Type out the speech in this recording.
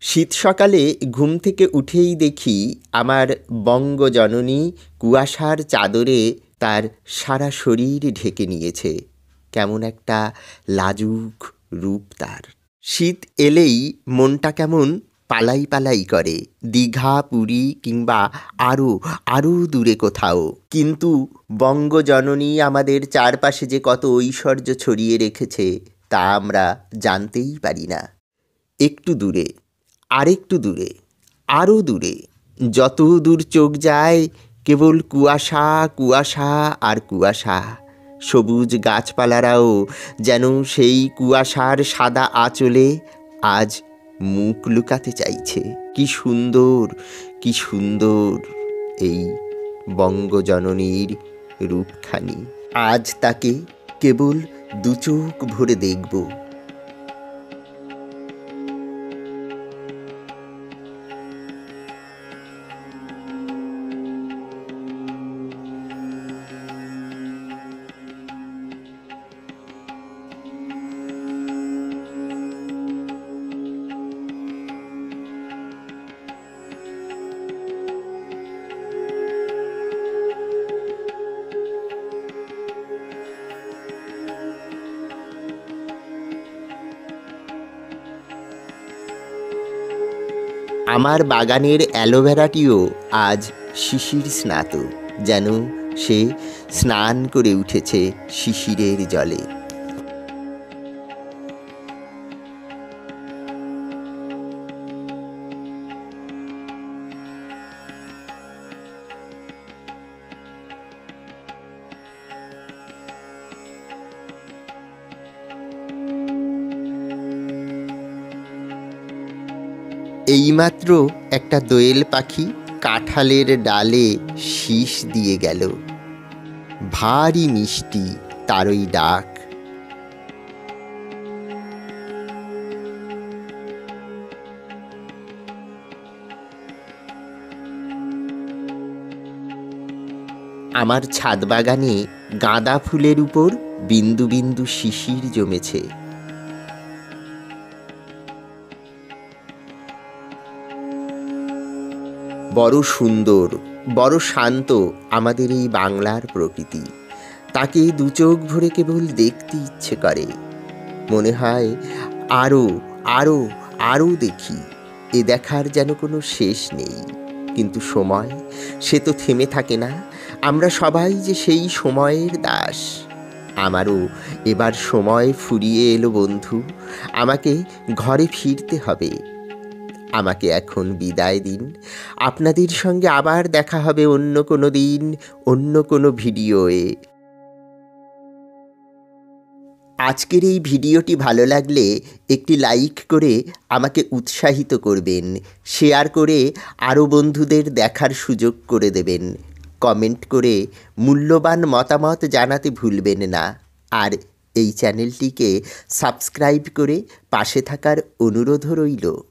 শীত সকালে ঘুম থেকে উঠেই দেখি আমার বঙ্গজননী কুয়াশার চাদরে তার সারা শরীর ঢেকে নিয়েছে। কেমন একটা লাজুক রূপ তার। শীত এলেই মনটা কেমন পালাই পালাই করে, দীঘা, পুরী কিংবা আরও দূরে কোথাও। কিন্তু বঙ্গজননী আমাদের চারপাশে যে কত ঐশ্বর্য ছড়িয়ে রেখেছে তা আমরা জানতেই পারি না। একটু দূরে, আরেকটু দূরে, আরও দূরে, যত দূর চোখ যায় কেবল কুয়াশা, কুয়াশা আর কুয়াশা। সবুজ গাছপালারাও যেন সেই কুয়াশার সাদা আঁচলে আজ মুখ লুকাতে চাইছে। কি সুন্দর, কি সুন্দর এই বঙ্গজননীর রূপখানি। আজ তাকে কেবল দু চোখ ভরে দেখব। আমার বাগানের অ্যালোভেরাটিও আজ শিশির স্নাত, যেন সে স্নান করে উঠেছে শিশিরের জলে। এইমাত্র একটা দোয়েল পাখি কাঁঠালের ডালে শীষ দিয়ে গেল। ভারী মিষ্টি তার ওই ডাক। আমার ছাদ বাগানে গাঁদা ফুলের উপর বিন্দু বিন্দু শিশির জমেছে। বড় সুন্দর, বড় শান্ত আমাদের এই বাংলার প্রকৃতি। তাকে দু চোখ ভরে কেবল দেখতে ইচ্ছে করে। মনে হয় আরও আরও আরও দেখি। এ দেখার যেন কোনো শেষ নেই। কিন্তু সময়, সে তো থেমে থাকে না। আমরা সবাই যে সেই সময়ের দাস। আমারও এবার সময় ফুরিয়ে এলো বন্ধু। আমাকে ঘরে ফিরতে হবে। আমাকে এখন বিদায় দিন। আপনাদের সঙ্গে আবার দেখা হবে অন্য কোনো দিন, অন্য কোনো ভিডিওয়ে। আজকের এই ভিডিওটি ভালো লাগলে একটি লাইক করে আমাকে উৎসাহিত করবেন, শেয়ার করে আরও বন্ধুদের দেখার সুযোগ করে দেবেন, কমেন্ট করে মূল্যবান মতামত জানাতে ভুলবেন না। আর এই চ্যানেলটিকে সাবস্ক্রাইব করে পাশে থাকার অনুরোধও রইল।